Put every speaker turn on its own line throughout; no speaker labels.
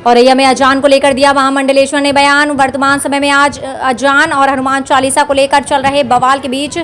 औरैया में अजान को लेकर दिया महामंडलेश्वर ने बयान। वर्तमान समय में आज अजान और हनुमान चालीसा को लेकर चल रहे बवाल के बीच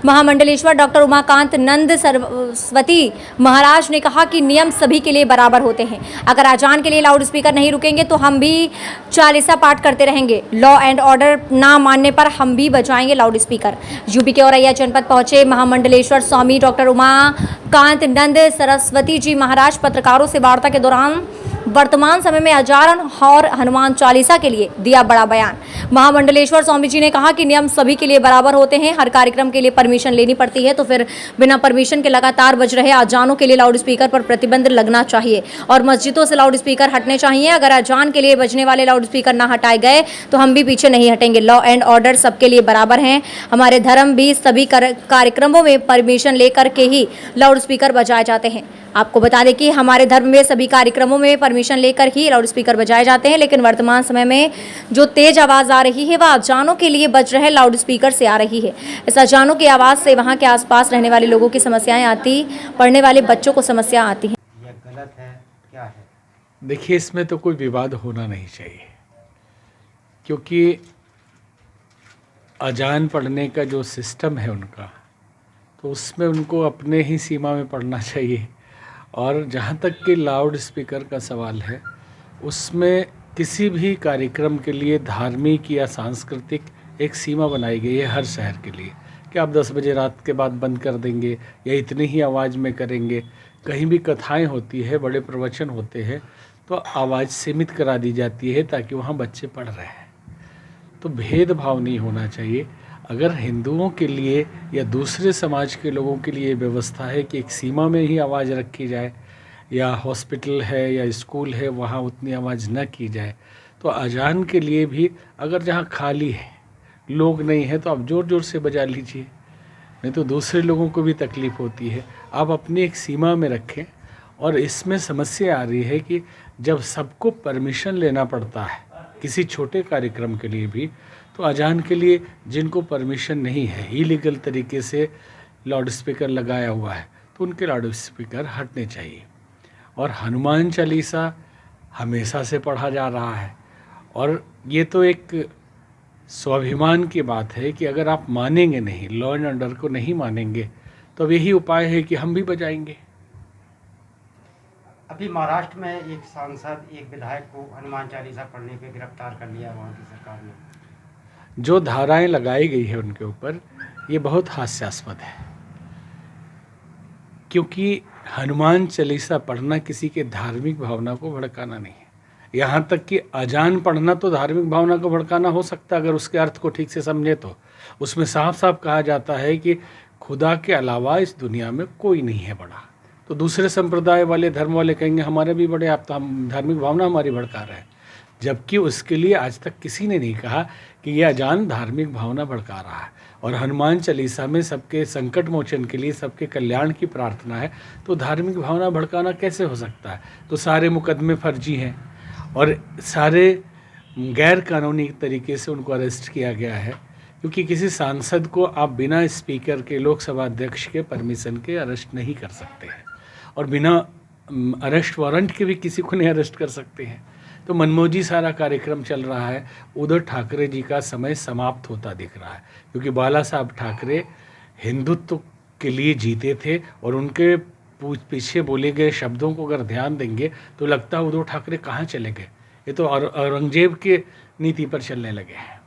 महामंडलेश्वर डॉक्टर उमाकांत नंद सरस्वती महाराज ने कहा कि नियम सभी के लिए बराबर होते हैं। अगर अजान के लिए लाउड स्पीकर नहीं रुकेंगे तो हम भी चालीसा पाठ करते रहेंगे। लॉ एंड ऑर्डर ना मानने पर हम भी बजाएंगे लाउड स्पीकर। यूपी के औरैया जनपद पहुंचे महामंडलेश्वर स्वामी डॉक्टर उमाकांत नंद सरस्वती जी महाराज पत्रकारों से वार्ता के दौरान वर्तमान समय में अजान और हनुमान चालीसा के लिए दिया बड़ा बयान। महामंडलेश्वर स्वामी जी ने कहा कि नियम सभी के लिए बराबर होते हैं। हर कार्यक्रम के लिए परमिशन लेनी पड़ती है, तो फिर बिना परमिशन के लगातार बज रहे अजानों के लिए लाउड स्पीकर पर प्रतिबंध लगना चाहिए और मस्जिदों से लाउड स्पीकर हटने चाहिए। अगर अजान के लिए बजने वाले लाउड स्पीकर ना हटाए गए तो हम भी पीछे नहीं हटेंगे। लॉ एंड ऑर्डर सबके लिए बराबर हैं। हमारे धर्म भी सभी कार्यक्रमों में परमिशन लेकर के ही लाउड स्पीकर बजाए जाते हैं। आपको बता दें कि हमारे धर्म में सभी कार्यक्रमों में परमिशन लेकर ही लाउड स्पीकर बजाए जाते हैं, लेकिन वर्तमान समय में जो तेज आवाज़ आ रही है वह अजानों के लिए बज रहे लाउड स्पीकर से आ रही है। इस अजानों की आवाज़ से वहां के आसपास रहने वाले लोगों की समस्याएं आती, पढ़ने वाले बच्चों को समस्या आती हैं।
यह गलत है, क्या है?
देखिए, इसमें तो कोई विवाद होना नहीं चाहिए, क्योंकि अजान पढ़ने का जो सिस्टम है उनका, तो उसमें उनको अपने ही सीमा में पढ़ना चाहिए। और जहाँ तक कि लाउड स्पीकर का सवाल है, उसमें किसी भी कार्यक्रम के लिए धार्मिक या सांस्कृतिक एक सीमा बनाई गई है हर शहर के लिए कि आप 10 बजे रात के बाद बंद कर देंगे या इतनी ही आवाज़ में करेंगे। कहीं भी कथाएं होती है, बड़े प्रवचन होते हैं, तो आवाज़ सीमित करा दी जाती है ताकि वहाँ बच्चे पढ़ रहे हैं। तो भेदभाव नहीं होना चाहिए। अगर हिंदुओं के लिए या दूसरे समाज के लोगों के लिए व्यवस्था है कि एक सीमा में ही आवाज़ रखी जाए, या हॉस्पिटल है या स्कूल है वहाँ उतनी आवाज़ न की जाए, तो अजान के लिए भी अगर जहाँ खाली है, लोग नहीं है, तो आप ज़ोर ज़ोर से बजा लीजिए, नहीं तो दूसरे लोगों को भी तकलीफ़ होती है। आप अपनी एक सीमा में रखें। और इसमें समस्या आ रही है कि जब सबको परमिशन लेना पड़ता है किसी छोटे कार्यक्रम के लिए भी, तो अजान के लिए जिनको परमिशन नहीं है, इलीगल तरीके से लाउड स्पीकर लगाया हुआ है, तो उनके लाउड स्पीकर हटने चाहिए। और हनुमान चालीसा हमेशा से पढ़ा जा रहा है, और ये तो एक स्वाभिमान की बात है कि अगर आप मानेंगे नहीं, लॉ एंड ऑर्डर को नहीं मानेंगे, तो अब यही उपाय है कि हम भी बजाएंगे।
अभी महाराष्ट्र में एक सांसद, एक विधायक को हनुमान चालीसा पढ़ने पे गिरफ्तार कर लिया वहाँ की सरकार ने।
जो धाराएं लगाई गई है उनके ऊपर, ये बहुत हास्यास्पद है, क्योंकि हनुमान चालीसा पढ़ना किसी के धार्मिक भावना को भड़काना नहीं है। यहाँ तक कि अजान पढ़ना तो धार्मिक भावना को भड़काना हो सकता है, अगर उसके अर्थ को ठीक से समझे तो। उसमें साफ साफ कहा जाता है कि खुदा के अलावा इस दुनिया में कोई नहीं है बड़ा। तो दूसरे संप्रदाय वाले, धर्म वाले कहेंगे हमारे भी बड़े, आप तो हम धार्मिक भावना हमारी भड़का रहे हैं, जबकि उसके लिए आज तक किसी ने नहीं कहा कि यह अजान धार्मिक भावना भड़का रहा है। और हनुमान चालीसा में सबके संकट मोचन के लिए, सबके कल्याण की प्रार्थना है, तो धार्मिक भावना भड़काना कैसे हो सकता है? तो सारे मुकदमे फर्जी हैं और सारे गैर कानूनी तरीके से उनको अरेस्ट किया गया है, क्योंकि किसी सांसद को आप बिना स्पीकर के, लोकसभा अध्यक्ष के परमिशन के अरेस्ट नहीं कर सकते हैं, और बिना अरेस्ट वारंट के भी किसी को नहीं अरेस्ट कर सकते हैं। तो मनमौजी सारा कार्यक्रम चल रहा है। उद्धव ठाकरे जी का समय समाप्त होता दिख रहा है, क्योंकि बाला साहब ठाकरे हिंदुत्व के लिए जीते थे, और उनके पीछे बोले गए शब्दों को अगर ध्यान देंगे तो लगता है उद्धव ठाकरे कहाँ चले गए। ये तो औरंगजेब के नीति पर चलने लगे हैं।